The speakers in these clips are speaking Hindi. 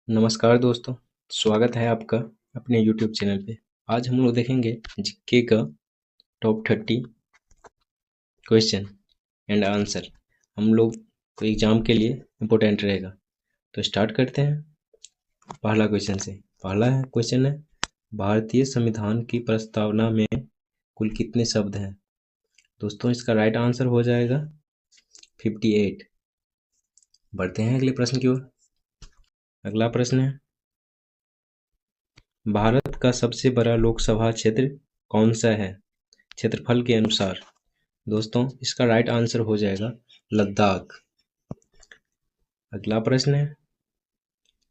नमस्कार दोस्तों, स्वागत है आपका अपने यूट्यूब चैनल पे। आज हम लोग देखेंगे जीके का टॉप 30 क्वेश्चन एंड आंसर। हम लोग को एग्जाम के लिए इम्पोर्टेंट रहेगा। तो स्टार्ट करते हैं पहला क्वेश्चन से। पहला क्वेश्चन है, भारतीय संविधान की प्रस्तावना में कुल कितने शब्द हैं? दोस्तों इसका राइट आंसर हो जाएगा 58। बढ़ते हैं अगले प्रश्न की ओर। अगला प्रश्न है, भारत का सबसे बड़ा लोकसभा क्षेत्र कौन सा है क्षेत्रफल के अनुसार? दोस्तों इसका राइट आंसर हो जाएगा लद्दाख। अगला प्रश्न है,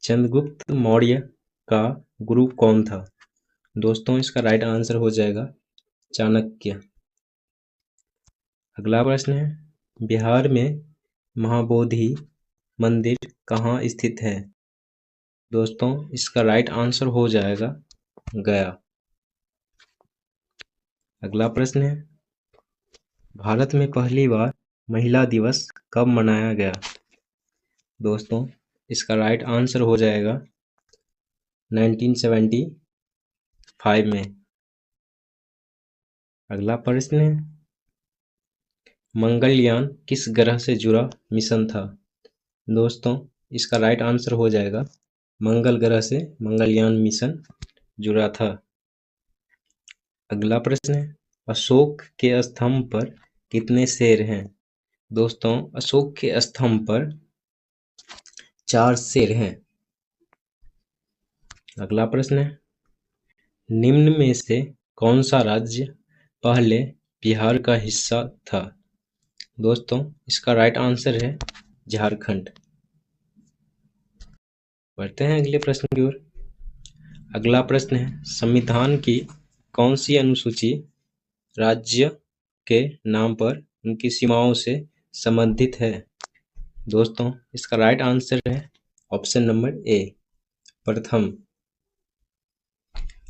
चंद्रगुप्त मौर्य का गुरु कौन था? दोस्तों इसका राइट आंसर हो जाएगा चाणक्य। अगला प्रश्न है, बिहार में महाबोधि मंदिर कहाँ स्थित है? दोस्तों इसका राइट आंसर हो जाएगा गया। अगला प्रश्न है, भारत में पहली बार महिला दिवस कब मनाया गया? दोस्तों इसका राइट आंसर हो जाएगा 1975 में। अगला प्रश्न है, मंगलयान किस ग्रह से जुड़ा मिशन था? दोस्तों इसका राइट आंसर हो जाएगा मंगल ग्रह से मंगलयान मिशन जुड़ा था। अगला प्रश्न है, अशोक के स्तंभ पर कितने शेर हैं? दोस्तों अशोक के स्तंभ पर 4 शेर हैं। अगला प्रश्न है, निम्न में से कौन सा राज्य पहले बिहार का हिस्सा था? दोस्तों इसका राइट आंसर है झारखंड। बढ़ते हैं अगले प्रश्न की ओर। अगला प्रश्न है, संविधान की कौन सी अनुसूची राज्य के नाम पर उनकी सीमाओं से संबंधित है? दोस्तों इसका राइट आंसर है ऑप्शन नंबर ए, प्रथम।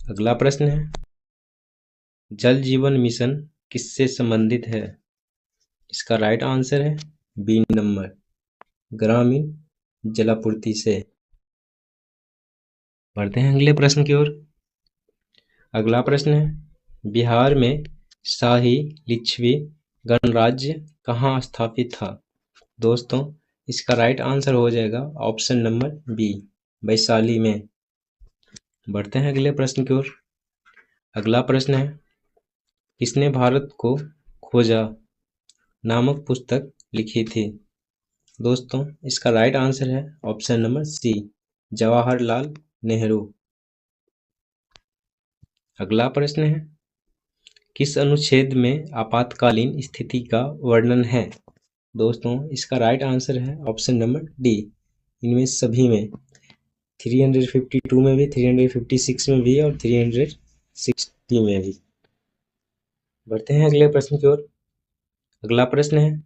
अगला प्रश्न है, जल जीवन मिशन किससे संबंधित है? इसका राइट आंसर है बी नंबर, ग्रामीण जलापूर्ति से। बढ़ते हैं अगले प्रश्न की ओर। अगला प्रश्न है, बिहार में शाही लिच्छवी गणराज्य कहाँ स्थापित था? दोस्तों इसका राइट आंसर हो जाएगा ऑप्शन नंबर बी, वैशाली में। बढ़ते हैं अगले प्रश्न की ओर। अगला प्रश्न है, किसने भारत को खोजा नामक पुस्तक लिखी थी? दोस्तों इसका राइट आंसर है option number C, Jawaharlal Nehru. अगला प्रश्न है, किस अनुच्छेद में आपातकालीन स्थिति का वर्णन है? दोस्तों इसका राइट आंसर है ऑप्शन नंबर डी, इनमें सभी में, 352 में भी, 356 में भी और 360 में भी। बढ़ते हैं अगले प्रश्न की ओर। अगला प्रश्न है,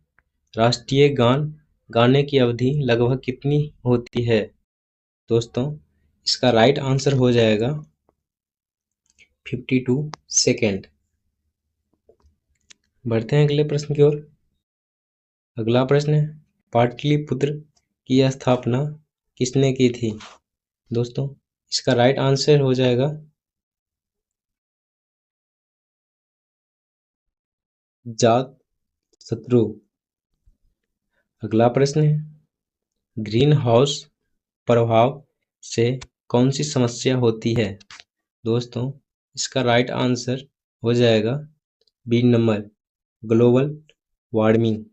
राष्ट्रीय गान गाने की अवधि लगभग कितनी होती है? दोस्तों इसका राइट आंसर हो जाएगा 52 सेकेंड। बढ़ते हैं अगले प्रश्न की ओर। अगला प्रश्न है, पाटलिपुत्र की स्थापना किसने की थी? दोस्तों इसका राइट आंसर हो जाएगा जात शत्रु। अगला प्रश्न है, ग्रीन हाउस प्रभाव से कौन सी समस्या होती है? दोस्तों इसका राइट आंसर हो जाएगा बी नंबर, ग्लोबल वार्मिंग।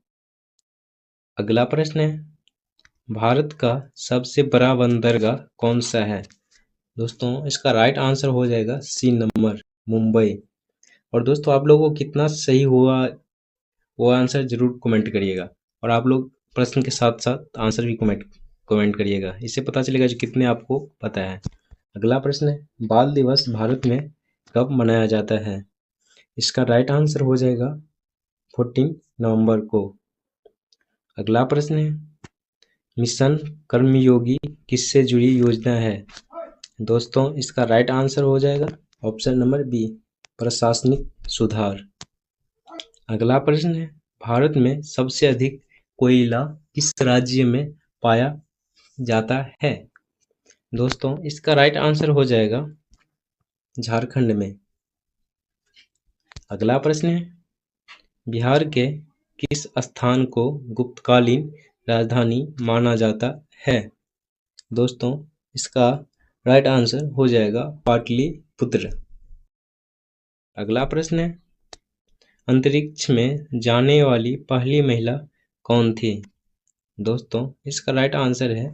अगला प्रश्न है, भारत का सबसे बड़ा बंदरगाह कौन सा है? दोस्तों इसका राइट आंसर हो जाएगा सी नंबर, मुंबई। और दोस्तों आप लोगों को कितना सही हुआ वो आंसर जरूर कमेंट करिएगा, और आप लोग प्रश्न के साथ साथ आंसर भी कमेंट करिएगा, इससे पता चलेगा जो कितने आपको पता है। अगला प्रश्न है, बाल दिवस भारत में कब मनाया जाता है? इसका राइट आंसर हो जाएगा 14 नवंबर को। अगला प्रश्न है, मिशन कर्मयोगी किससे जुड़ी योजना है? दोस्तों इसका राइट आंसर हो जाएगा ऑप्शन नंबर बी, प्रशासनिक सुधार। अगला प्रश्न है, भारत में सबसे अधिक कोयला किस राज्य में पाया जाता है? दोस्तों इसका राइट आंसर हो जाएगा झारखंड में। अगला प्रश्न है, बिहार के किस स्थान को गुप्तकालीन राजधानी माना जाता है? दोस्तों इसका राइट आंसर हो जाएगा पाटलिपुत्र। अगला प्रश्न है, अंतरिक्ष में जाने वाली पहली महिला कौन थी? दोस्तों इसका राइट आंसर है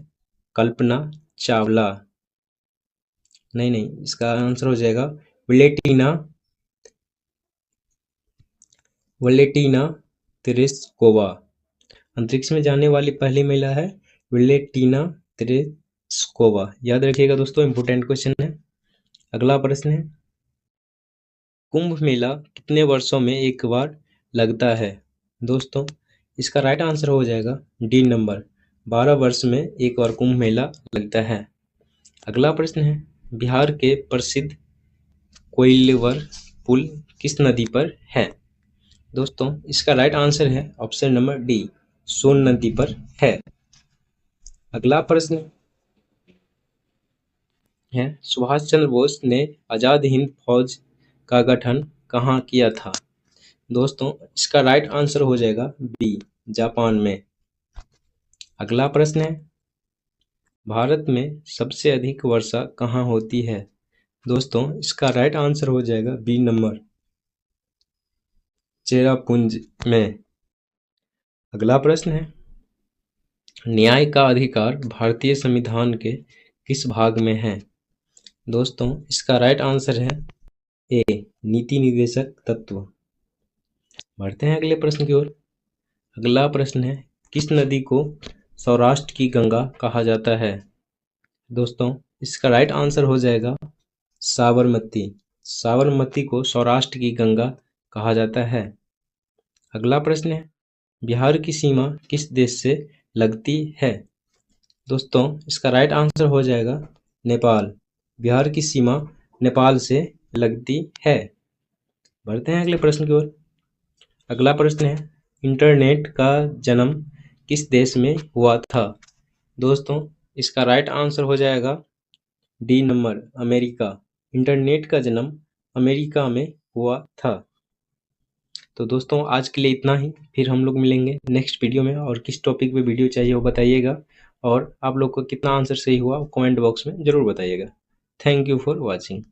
कल्पना चावला। नहीं, इसका आंसर हो जाएगा वलेटिना तेरेस्कोवा। अंतरिक्ष में जाने वाली पहली महिला है वलेटिना तेरेस्कोवा। याद रखिएगा दोस्तों, इंपोर्टेंट क्वेश्चन है। अगला प्रश्न है, कुंभ मेला कितने वर्षों में एक बार लगता है? दोस्तों इसका राइट आंसर हो जाएगा डी नंबर, 12 वर्ष में एक बार कुंभ मेला लगता है। अगला प्रश्न है, बिहार के प्रसिद्ध कोइलवर पुल किस नदी पर है? दोस्तों इसका राइट आंसर है ऑप्शन नंबर डी, सोन नदी पर है। अगला प्रश्न है, सुभाष चंद्र बोस ने आजाद हिंद फौज का गठन कहाँ किया था? दोस्तों इसका राइट आंसर हो जाएगा बी, जापान में। अगला प्रश्न है, भारत में सबसे अधिक वर्षा कहाँ होती है? दोस्तों इसका राइट आंसर हो जाएगा बी नंबर, चेरापूंजी में। अगला प्रश्न है, न्याय का अधिकार भारतीय संविधान के किस भाग में है? दोस्तों इसका राइट आंसर है ए, नीति निर्देशक तत्व। बढ़ते हैं अगले प्रश्न की ओर। अगला प्रश्न है, किस नदी को सौराष्ट्र की गंगा कहा जाता है? दोस्तों इसका राइट आंसर हो जाएगा साबरमती। साबरमती को सौराष्ट्र की गंगा कहा जाता है। अगला प्रश्न है, बिहार की सीमा किस देश से लगती है? दोस्तों इसका राइट आंसर हो जाएगा नेपाल। बिहार की सीमा नेपाल से लगती है। बढ़ते हैं अगले प्रश्न की ओर। अगला प्रश्न है, इंटरनेट का जन्म किस देश में हुआ था? दोस्तों इसका राइट आंसर हो जाएगा डी नंबर, अमेरिका। इंटरनेट का जन्म अमेरिका में हुआ था। तो दोस्तों आज के लिए इतना ही, फिर हम लोग मिलेंगे नेक्स्ट वीडियो में। और किस टॉपिक पे वीडियो चाहिए वो बताइएगा, और आप लोग को कितना आंसर सही हुआ कमेंट बॉक्स में ज़रूर बताइएगा। Thank you for watching.